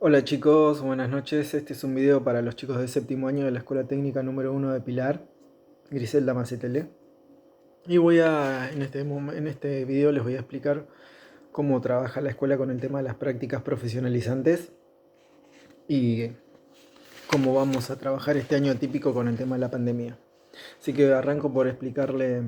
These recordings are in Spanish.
Hola chicos, buenas noches. Este es un video para los chicos de séptimo año de la Escuela Técnica número 1 de Pilar, Griselda Macetele. Y en este video les voy a explicar cómo trabaja la escuela con el tema de las prácticas profesionalizantes y cómo vamos a trabajar este año atípico con el tema de la pandemia. Así que arranco por explicarle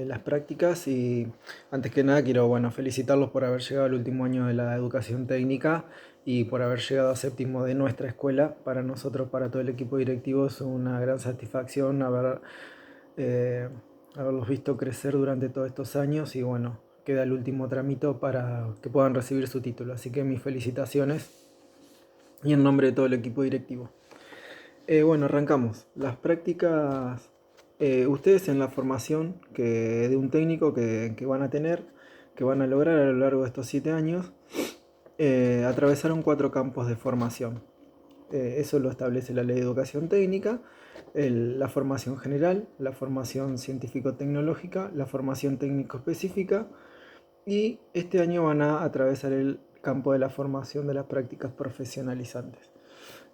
las prácticas y antes que nada quiero felicitarlos por haber llegado al último año de la educación técnica y por haber llegado a séptimo de nuestra escuela. Para nosotros, para todo el equipo directivo, es una gran satisfacción eh, haberlos visto crecer durante todos estos años y bueno, queda el último tramito para que puedan recibir su título. Así que mis felicitaciones y en nombre de todo el equipo directivo. Arrancamos. Las prácticas, ustedes en la formación de un técnico que van a tener, que van a lograr a lo largo de estos 7 años, atravesaron 4 campos de formación. Eso lo establece la Ley de Educación Técnica, la formación general, la formación científico-tecnológica, la formación técnico-específica y este año van a atravesar el campo de la formación de las prácticas profesionalizantes.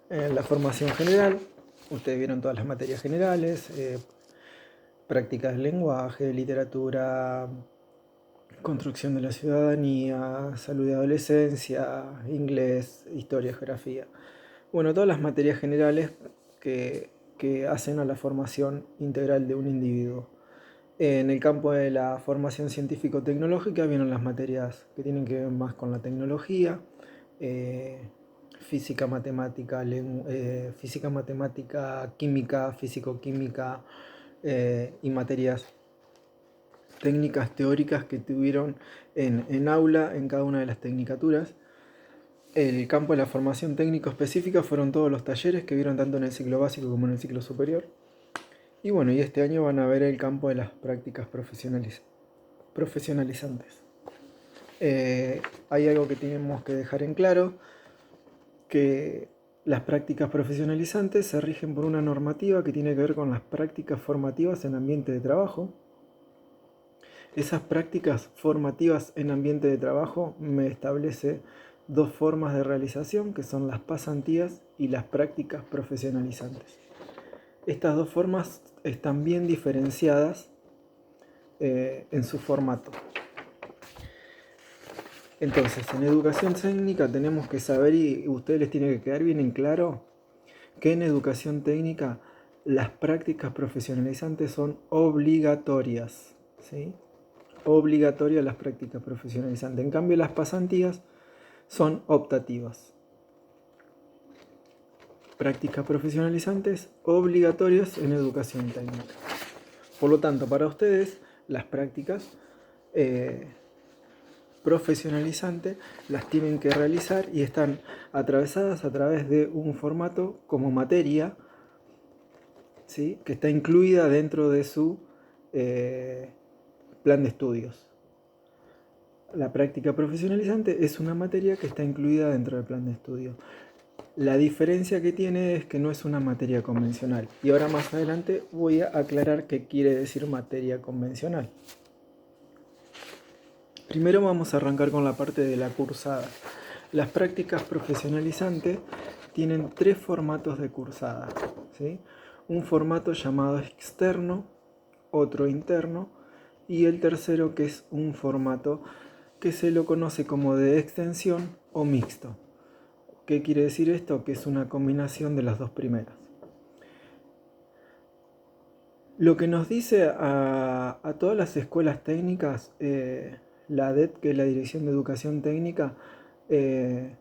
En la formación general, ustedes vieron todas las materias generales, prácticas de lenguaje, literatura, construcción de la ciudadanía, salud de adolescencia, inglés, historia, geografía. Bueno, todas las materias generales que hacen a la formación integral de un individuo. En el campo de la formación científico-tecnológica vienen las materias que tienen que ver más con la tecnología, eh, física, matemática, química, físico-química y materias técnicas teóricas que tuvieron en aula en cada una de las tecnicaturas. El campo de la formación técnico específica fueron todos los talleres que vieron tanto en el ciclo básico como en el ciclo superior. Y bueno, y este año van a ver el campo de las prácticas profesionalizantes. Hay algo que tenemos que dejar en claro, que las prácticas profesionalizantes se rigen por una normativa que tiene que ver con las prácticas formativas en ambiente de trabajo. Esas prácticas formativas en ambiente de trabajo me establece dos formas de realización, que son las pasantías y las prácticas profesionalizantes. Estas dos formas están bien diferenciadas en su formato. Entonces, en educación técnica tenemos que saber, y a ustedes les tiene que quedar bien en claro, que en educación técnica las prácticas profesionalizantes son obligatorias, ¿sí? Obligatorias las prácticas profesionalizantes. En cambio, las pasantías son optativas. Prácticas profesionalizantes obligatorias en educación técnica. Por lo tanto, para ustedes, las prácticas profesionalizantes las tienen que realizar y están atravesadas a través de un formato como materia, ¿sí? Que está incluida dentro de su eh, plan de estudios. La práctica profesionalizante es una materia que está incluida dentro del plan de estudio. La diferencia que tiene es que no es una materia convencional. Y ahora más adelante voy a aclarar qué quiere decir materia convencional. Primero vamos a arrancar con la parte de la cursada. Las prácticas profesionalizantes tienen 3 formatos de cursada, ¿sí? Un formato llamado externo, otro interno y el tercero que es un formato que se lo conoce como de extensión o mixto. ¿Qué quiere decir esto? Que es una combinación de las dos primeras. Lo que nos dice a todas las escuelas técnicas, la ADET, que es la Dirección de Educación Técnica, eh,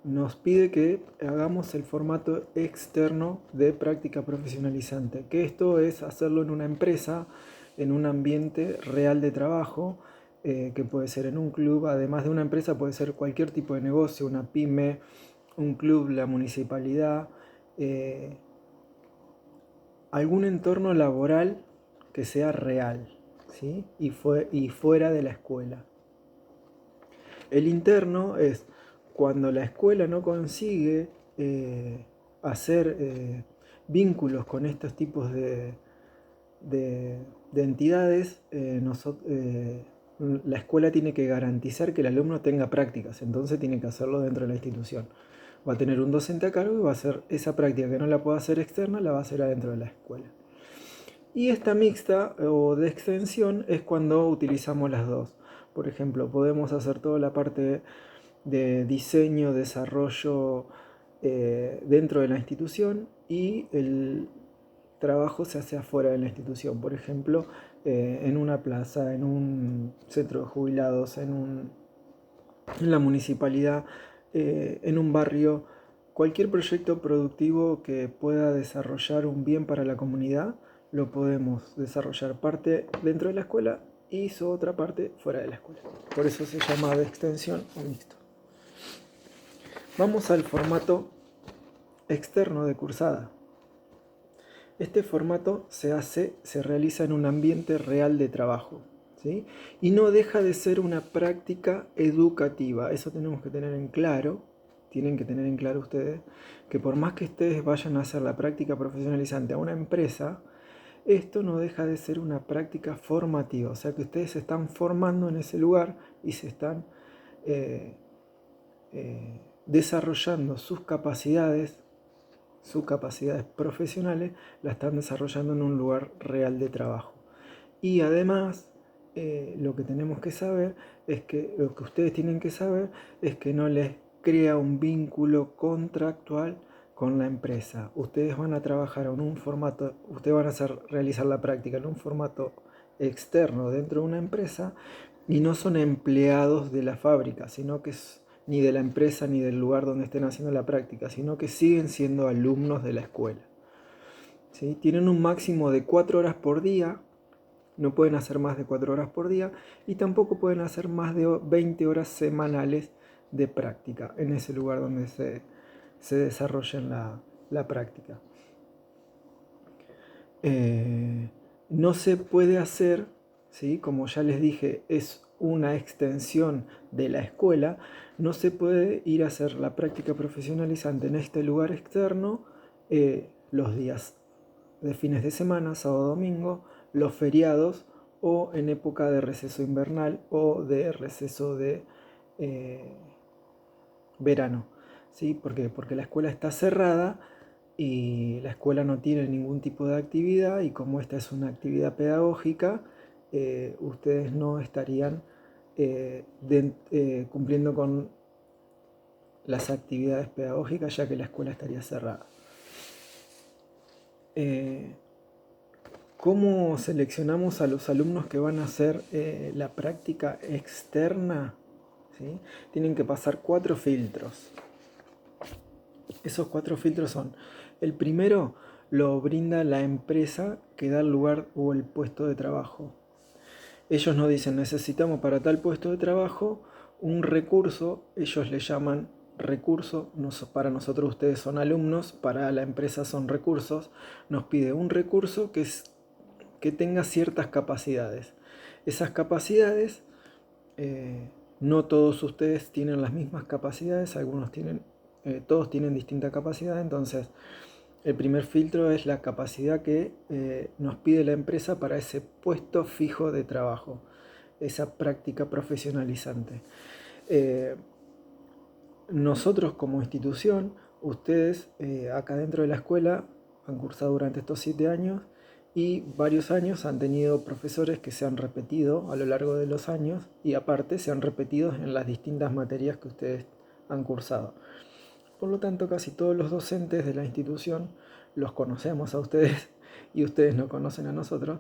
nos pide que hagamos el formato externo de práctica profesionalizante, que esto es hacerlo en una empresa, en un ambiente real de trabajo, que puede ser en un club, además de una empresa puede ser cualquier tipo de negocio, una pyme, un club, la municipalidad, algún entorno laboral que sea real, ¿sí? Y fuera de la escuela. El interno es cuando la escuela no consigue hacer vínculos con estos tipos de entidades, La escuela tiene que garantizar que el alumno tenga prácticas, entonces tiene que hacerlo dentro de la institución. Va a tener un docente a cargo y va a hacer esa práctica que no la puede hacer externa, la va a hacer adentro de la escuela. Y esta mixta o de extensión es cuando utilizamos las dos. Por ejemplo, podemos hacer toda la parte de diseño, desarrollo dentro de la institución y el trabajo se hace afuera de la institución. Por ejemplo, en una plaza, en un centro de jubilados, en la municipalidad, en un barrio, cualquier proyecto productivo que pueda desarrollar un bien para la comunidad, lo podemos desarrollar parte dentro de la escuela y su otra parte fuera de la escuela. Por eso se llama de extensión o mixto. Vamos al formato externo de cursada. Este formato se realiza en un ambiente real de trabajo, ¿sí? Y no deja de ser una práctica educativa. Eso tenemos que tener en claro, tienen que tener en claro ustedes, que por más que ustedes vayan a hacer la práctica profesionalizante a una empresa, esto no deja de ser una práctica formativa. O sea que ustedes se están formando en ese lugar y se están eh, desarrollando sus capacidades profesionales las están desarrollando en un lugar real de trabajo. Y además, lo que tenemos que saber es que lo que ustedes tienen que saber es que no les crea un vínculo contractual con la empresa. Ustedes van a trabajar en un formato, ustedes van a realizar la práctica en un formato externo dentro de una empresa y no son empleados de la fábrica, sino que ni de la empresa ni del lugar donde estén haciendo la práctica, sino que siguen siendo alumnos de la escuela. ¿Sí? Tienen un máximo de 4 horas por día, no pueden hacer más de 4 horas por día y tampoco pueden hacer más de 20 horas semanales de práctica en ese lugar donde se desarrollen la práctica. No se puede hacer, ¿sí? Como ya les dije, es una extensión de la escuela, no se puede ir a hacer la práctica profesionalizante en este lugar externo los días de fines de semana, sábado, domingo, los feriados o en época de receso invernal o de receso de eh, verano. ¿Sí? ¿Por qué? Porque la escuela está cerrada y la escuela no tiene ningún tipo de actividad y como esta es una actividad pedagógica, ustedes no estarían cumpliendo con las actividades pedagógicas ya que la escuela estaría cerrada. ¿Cómo seleccionamos a los alumnos que van a hacer la práctica externa? ¿Sí? Tienen que pasar 4 filtros. Esos 4 filtros son: el primero lo brinda la empresa que da el lugar o el puesto de trabajo. Ellos nos dicen, necesitamos para tal puesto de trabajo un recurso, ellos le llaman recurso, para nosotros ustedes son alumnos, para la empresa son recursos, nos pide un recurso que tenga ciertas capacidades. Esas capacidades, no todos ustedes tienen las mismas capacidades, todos tienen distinta capacidad, entonces el primer filtro es la capacidad que nos pide la empresa para ese puesto fijo de trabajo, esa práctica profesionalizante. Nosotros como institución, ustedes acá dentro de la escuela han cursado durante estos 7 años y varios años han tenido profesores que se han repetido a lo largo de los años y aparte se han repetido en las distintas materias que ustedes han cursado. Por lo tanto, casi todos los docentes de la institución los conocemos a ustedes y ustedes nos conocen a nosotros.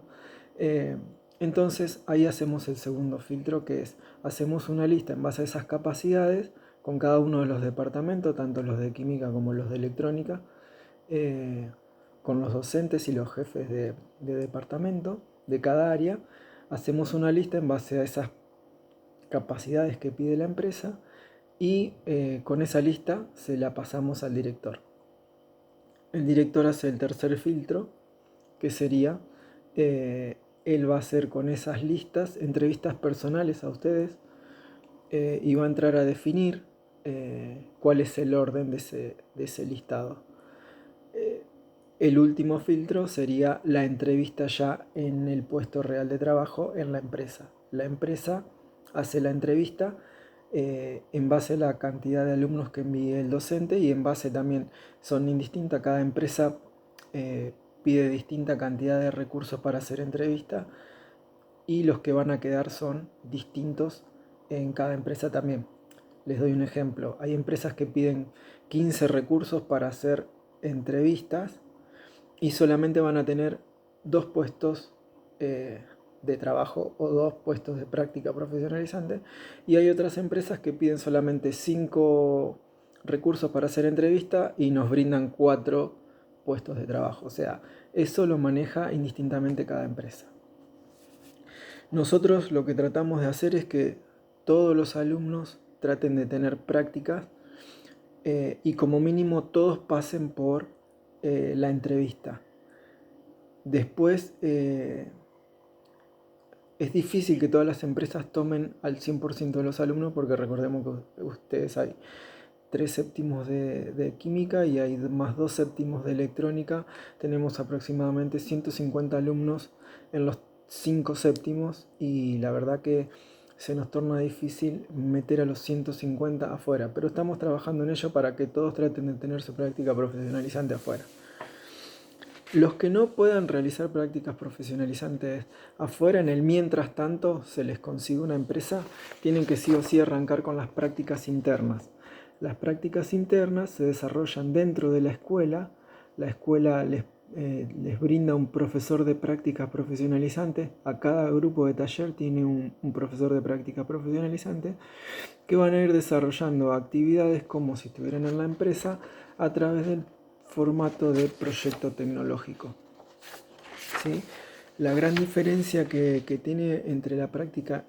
Entonces ahí hacemos el segundo filtro, que es, hacemos una lista en base a esas capacidades con cada uno de los departamentos, tanto los de química como los de electrónica, con los docentes y los jefes de departamento de cada área. Hacemos una lista en base a esas capacidades que pide la empresa y con esa lista se la pasamos al director. El director hace el tercer filtro, que sería, él va a hacer con esas listas entrevistas personales a ustedes y va a entrar a definir cuál es el orden de ese listado. El último filtro sería la entrevista ya en el puesto real de trabajo en la empresa. la empresa hace la entrevista en base a la cantidad de alumnos que envíe el docente y en base también, son indistintas, cada empresa pide distinta cantidad de recursos para hacer entrevista y los que van a quedar son distintos en cada empresa también. Les doy un ejemplo, hay empresas que piden 15 recursos para hacer entrevistas y solamente van a tener 2 puestos de trabajo o 2 puestos de práctica profesionalizante, y hay otras empresas que piden solamente 5 recursos para hacer entrevista y nos brindan 4 puestos de trabajo. O sea, eso lo maneja indistintamente cada empresa. Nosotros lo que tratamos de hacer es que todos los alumnos traten de tener prácticas y como mínimo todos pasen por la entrevista. Después es difícil que todas las empresas tomen al 100% de los alumnos, porque recordemos que ustedes hay 3 séptimos de química y hay más 2 séptimos de electrónica. Tenemos aproximadamente 150 alumnos en los 5 séptimos y la verdad que se nos torna difícil meter a los 150 afuera, pero estamos trabajando en ello para que todos traten de tener su práctica profesionalizante afuera. Los que no puedan realizar prácticas profesionalizantes afuera, en el mientras tanto se les consigue una empresa, tienen que sí o sí arrancar con las prácticas internas. Las prácticas internas se desarrollan dentro de la escuela les brinda un profesor de prácticas profesionalizantes, a cada grupo de taller tiene un profesor de prácticas profesionalizantes que van a ir desarrollando actividades como si estuvieran en la empresa a través del formato de proyecto tecnológico. ¿Sí? La gran diferencia que tiene entre la práctica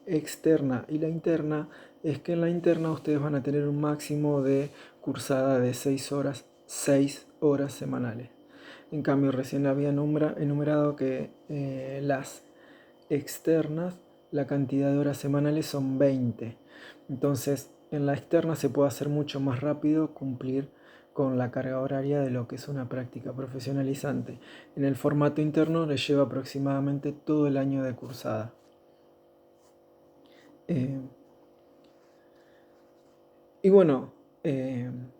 externa y la interna es que en la interna ustedes van a tener un máximo de cursada de 6 horas semanales. En cambio, recién había enumerado que las externas, la cantidad de horas semanales son 20. Entonces, en la externa se puede hacer mucho más rápido cumplir con la carga horaria de lo que es una práctica profesionalizante. En el formato interno les lleva aproximadamente todo el año de cursada. Y bueno,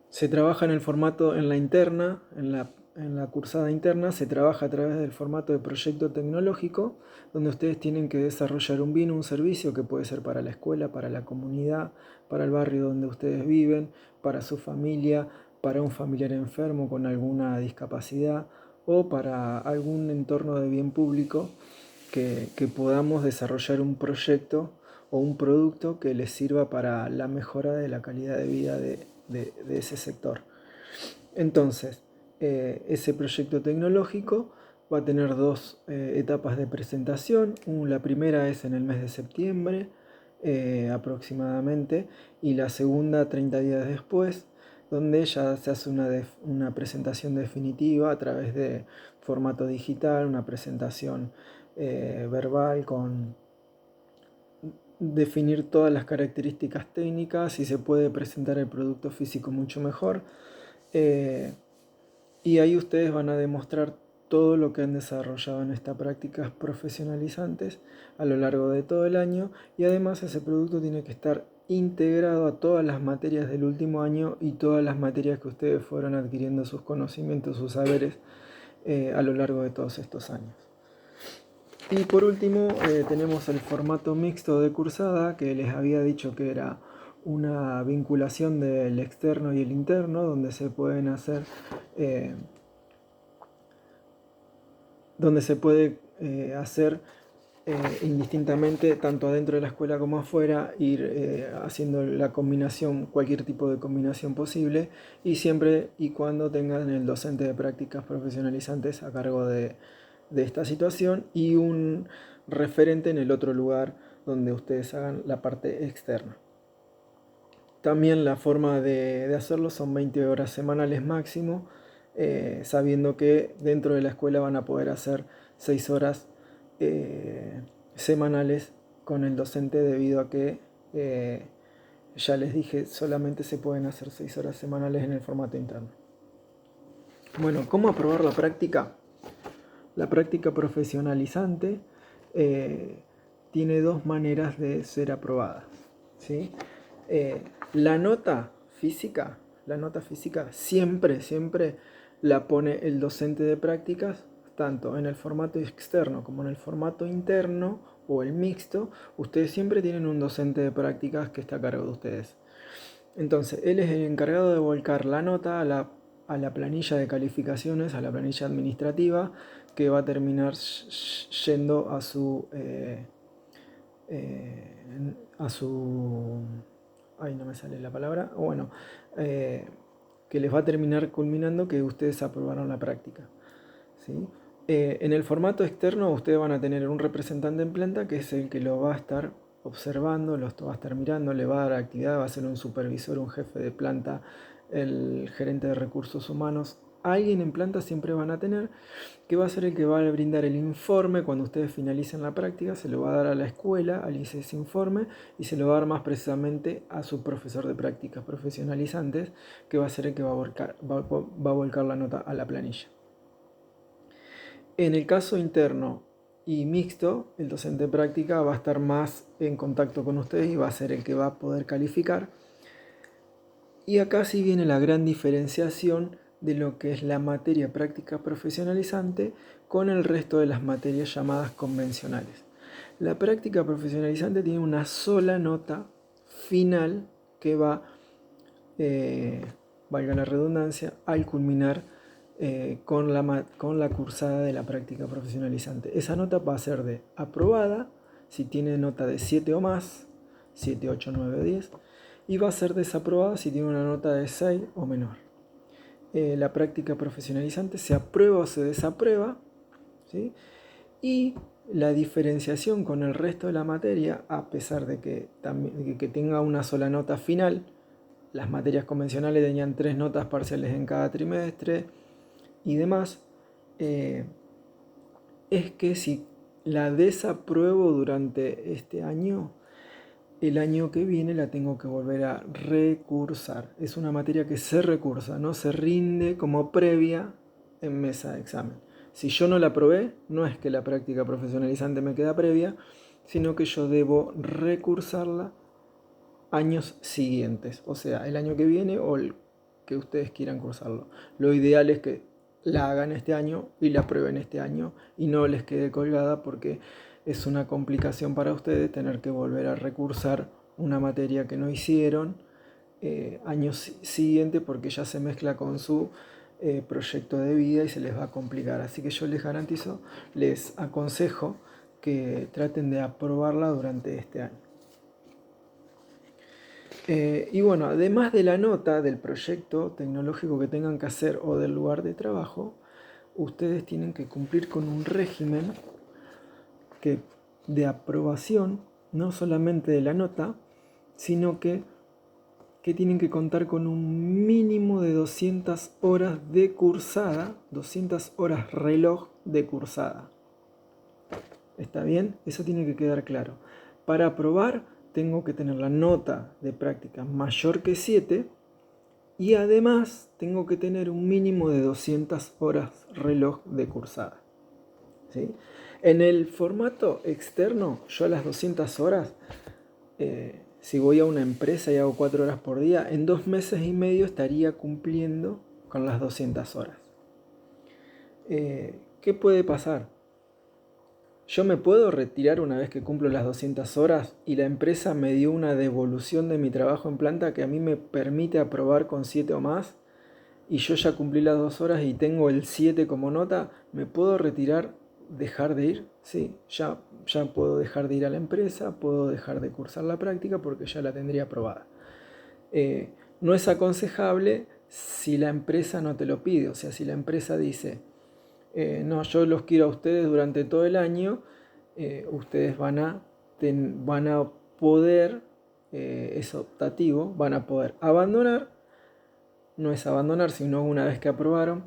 se trabaja en el formato, en la interna, en la cursada interna, se trabaja a través del formato de proyecto tecnológico, donde ustedes tienen que desarrollar un bien o un servicio que puede ser para la escuela, para la comunidad, para el barrio donde ustedes viven, para su familia, para un familiar enfermo con alguna discapacidad o para algún entorno de bien público que podamos desarrollar un proyecto o un producto que les sirva para la mejora de la calidad de vida de ese sector. Entonces, ese proyecto tecnológico va a tener 2 etapas de presentación. La primera es en el mes de septiembre aproximadamente, y la segunda 30 días después, donde ya se hace una presentación definitiva a través de formato digital, una presentación verbal con definir todas las características técnicas y se puede presentar el producto físico mucho mejor. Y ahí ustedes van a demostrar todo lo que han desarrollado en estas prácticas profesionalizantes a lo largo de todo el año, y además ese producto tiene que estar integrado a todas las materias del último año y todas las materias que ustedes fueron adquiriendo sus conocimientos, sus saberes a lo largo de todos estos años. Y por último tenemos el formato mixto de cursada, que les había dicho que era una vinculación del externo y el interno, donde se pueden hacer, hacer indistintamente, tanto adentro de la escuela como afuera, ir haciendo la combinación, cualquier tipo de combinación posible, y siempre y cuando tengan el docente de prácticas profesionalizantes a cargo de esta situación y un referente en el otro lugar donde ustedes hagan la parte externa. También la forma de hacerlo son 20 horas semanales máximo, sabiendo que dentro de la escuela van a poder hacer 6 horas semanales con el docente, debido a que ya les dije, solamente se pueden hacer 6 horas semanales en el formato interno. Bueno, ¿cómo aprobar la práctica? La práctica profesionalizante tiene dos maneras de ser aprobada, ¿sí? La nota física siempre la pone el docente de prácticas, tanto en el formato externo como en el formato interno o el mixto. Ustedes siempre tienen un docente de prácticas que está a cargo de ustedes. Entonces, él es el encargado de volcar la nota a la planilla de calificaciones, a la planilla administrativa, que va a terminar yendo a su ay, no me sale la palabra, bueno, que les va a terminar culminando que ustedes aprobaron la práctica, ¿sí? En el formato externo ustedes van a tener un representante en planta que es el que lo va a estar observando, lo va a estar mirando, le va a dar actividad, va a ser un supervisor, un jefe de planta, el gerente de recursos humanos. Alguien en planta siempre van a tener, que va a ser el que va a brindar el informe cuando ustedes finalicen la práctica. Se lo va a dar a la escuela, al ICE, ese informe, y se lo va a dar más precisamente a su profesor de prácticas profesionalizantes, que va a ser el que va a volcar la nota a la planilla. En el caso interno y mixto, el docente de práctica va a estar más en contacto con ustedes y va a ser el que va a poder calificar. Y acá sí viene la gran diferenciación de lo que es la materia práctica profesionalizante con el resto de las materias llamadas convencionales. La práctica profesionalizante tiene una sola nota final que va, valga la redundancia, al culminar con la cursada de la práctica profesionalizante. Esa nota va a ser de aprobada si tiene nota de 7 o más, 7, 8, 9, 10, y va a ser desaprobada si tiene una nota de 6 o menor. La práctica profesionalizante se aprueba o se desaprueba, ¿sí? Y la diferenciación con el resto de la materia, a pesar de que tenga una sola nota final, las materias convencionales tenían 3 notas parciales en cada trimestre y demás, es que si la desapruebo durante este año, el año que viene la tengo que volver a recursar. Es una materia que se recursa, no se rinde como previa en mesa de examen. Si yo no la aprobé, no es que la práctica profesionalizante me queda previa, sino que yo debo recursarla años siguientes, o sea, el año que viene o el que ustedes quieran cursarlo. Lo ideal es que la hagan este año y la aprueben este año y no les quede colgada, porque es una complicación para ustedes tener que volver a recursar una materia que no hicieron años siguientes, porque ya se mezcla con su proyecto de vida y se les va a complicar. Así que yo les garantizo, les aconsejo que traten de aprobarla durante este año. Y bueno, además de la nota del proyecto tecnológico que tengan que hacer o del lugar de trabajo, ustedes tienen que cumplir con un régimen de aprobación, no solamente de la nota, sino que tienen que contar con un mínimo de 200 horas de cursada, 200 horas reloj de cursada. ¿Está bien? Eso tiene que quedar claro. Para aprobar tengo que tener la nota de práctica mayor que 7 y además tengo que tener un mínimo de 200 horas reloj de cursada, ¿sí? En el formato externo, yo a las 200 horas, si voy a una empresa y hago 4 horas por día, en 2 meses y medio estaría cumpliendo con las 200 horas. ¿Qué puede pasar? Yo me puedo retirar una vez que cumplo las 200 horas y la empresa me dio una devolución de mi trabajo en planta que a mí me permite aprobar con 7 o más, y yo ya cumplí las 2 horas y tengo el 7 como nota. ¿Me puedo retirar, dejar de ir? Sí, ya puedo dejar de ir a la empresa, puedo dejar de cursar la práctica porque ya la tendría aprobada. No es aconsejable si la empresa no te lo pide, o sea, si la empresa dice, no, yo los quiero a ustedes durante todo el año, ustedes van a poder, es optativo, van a poder abandonar. No es abandonar, sino una vez que aprobaron,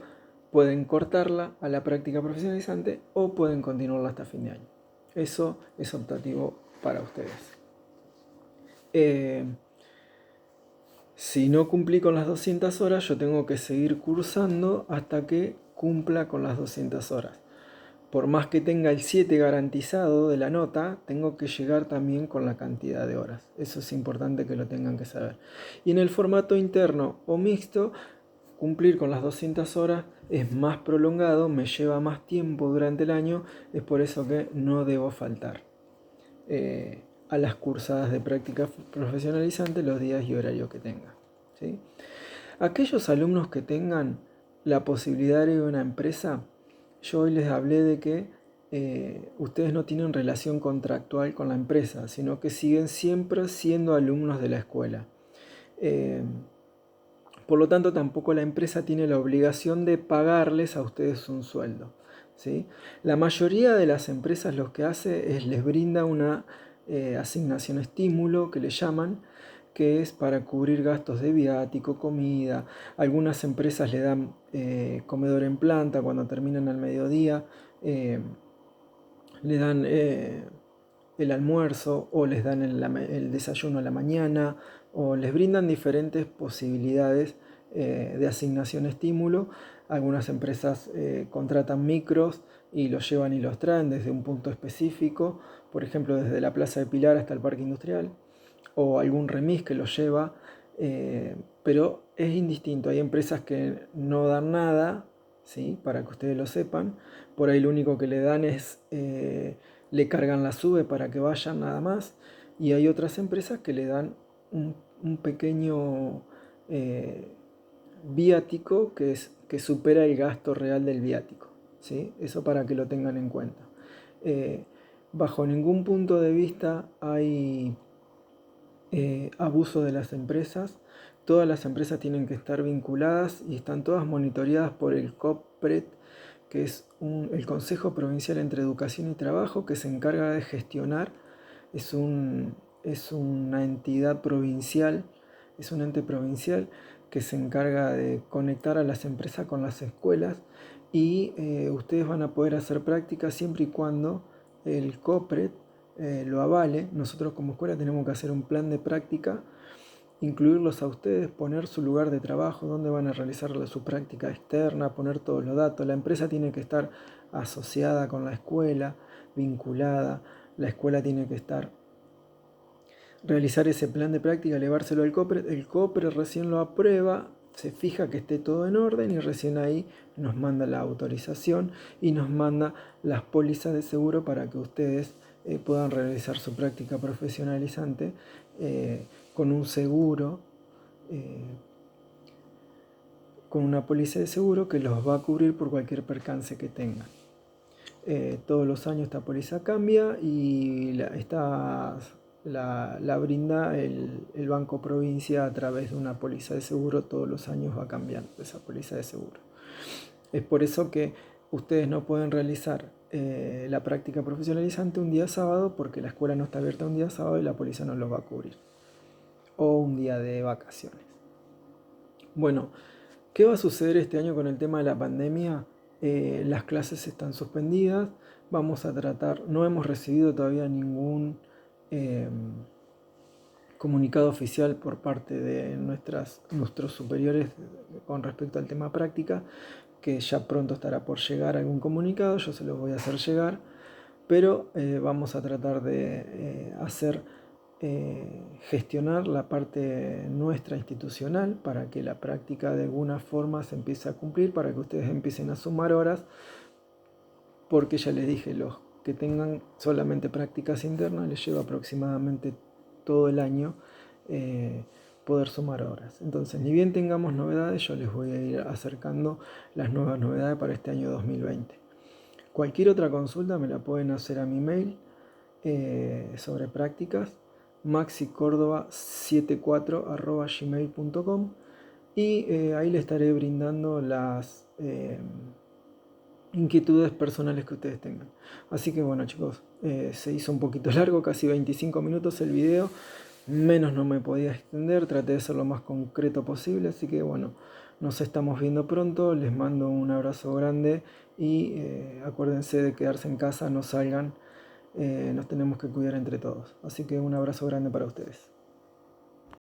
pueden cortarla a la práctica profesionalizante o pueden continuarla hasta fin de año. Eso es optativo para ustedes. Si no cumplí con las 200 horas, yo tengo que seguir cursando hasta que cumpla con las 200 horas. por más que tenga el 7 garantizado de la nota, tengo que llegar también con la cantidad de horas. Eso es importante que lo tengan que saber. Y en el formato interno o mixto, cumplir con las 200 horas es más prolongado, me lleva más tiempo durante el año, es por eso que no debo faltar a las cursadas de práctica profesionalizante los días y horarios que tenga. ¿Sí? Aquellos alumnos que tengan la posibilidad de ir a una empresa, yo hoy les hablé de que ustedes no tienen relación contractual con la empresa, sino que siguen siempre siendo alumnos de la escuela. Eh, por lo tanto, tampoco la empresa tiene la obligación de pagarles a ustedes un sueldo. ¿Sí? La mayoría de las empresas lo que hace es les brinda una asignación estímulo que le llaman, que es para cubrir gastos de viático, comida. Algunas empresas le dan comedor en planta cuando terminan al mediodía, le dan el almuerzo o les dan el desayuno a la mañana o les brindan diferentes posibilidades de asignación estímulo. Algunas empresas contratan micros y los llevan y los traen desde un punto específico, por ejemplo desde la Plaza de Pilar hasta el Parque Industrial, o algún remis que los lleva, pero es indistinto. Hay empresas que no dan nada, ¿sí? Para que ustedes lo sepan. Por ahí lo único que le dan es, le cargan la sube para que vayan nada más. Y hay otras empresas que le dan un pequeño viático que supera el gasto real del viático. ¿Sí? Eso para que lo tengan en cuenta. Bajo ningún punto de vista hay abuso de las empresas. Todas las empresas tienen que estar vinculadas y están todas monitoreadas por el COPRED, que es el Consejo Provincial entre Educación y Trabajo, que se encarga de gestionar. Es una entidad provincial, es un ente provincial que se encarga de conectar a las empresas con las escuelas y ustedes van a poder hacer prácticas siempre y cuando el COPRED lo avale. Nosotros como escuela tenemos que hacer un plan de práctica, incluirlos a ustedes, poner su lugar de trabajo, dónde van a realizar su práctica externa, poner todos los datos. La empresa tiene que estar asociada con la escuela, vinculada. La escuela tiene que realizar ese plan de práctica, elevárselo al COPRE. El COPRE recién lo aprueba, se fija que esté todo en orden y recién ahí nos manda la autorización y nos manda las pólizas de seguro para que ustedes puedan realizar su práctica profesionalizante con un seguro, eh, con una póliza de seguro que los va a cubrir por cualquier percance que tengan. Todos los años esta póliza cambia y la brinda el Banco Provincia a través de una póliza de seguro. Todos los años va cambiando esa póliza de seguro. Es por eso que ustedes no pueden realizar la práctica profesionalizante un día sábado, porque la escuela no está abierta un día sábado y la póliza no los va a cubrir. O un día de vacaciones. Bueno, ¿qué va a suceder este año con el tema de la pandemia? Las clases están suspendidas. Vamos a tratar, no hemos recibido todavía ningún eh, comunicado oficial por parte de nuestros superiores con respecto al tema práctica, que ya pronto estará por llegar algún comunicado, yo se los voy a hacer llegar, pero vamos a tratar de gestionar la parte nuestra institucional para que la práctica de alguna forma se empiece a cumplir, para que ustedes empiecen a sumar horas, porque ya les dije, los que tengan solamente prácticas internas les lleva aproximadamente todo el año poder sumar horas. Entonces, ni bien tengamos novedades, yo les voy a ir acercando las nuevas novedades para este año 2020. Cualquier otra consulta me la pueden hacer a mi mail sobre prácticas, maxicordova74@gmail.com, y ahí le estaré brindando las inquietudes personales que ustedes tengan. Así que bueno, chicos, se hizo un poquito largo, casi 25 minutos el video, menos no me podía extender, traté de ser lo más concreto posible, así que bueno, nos estamos viendo pronto, les mando un abrazo grande y acuérdense de quedarse en casa, no salgan, nos tenemos que cuidar entre todos. Así que un abrazo grande para ustedes.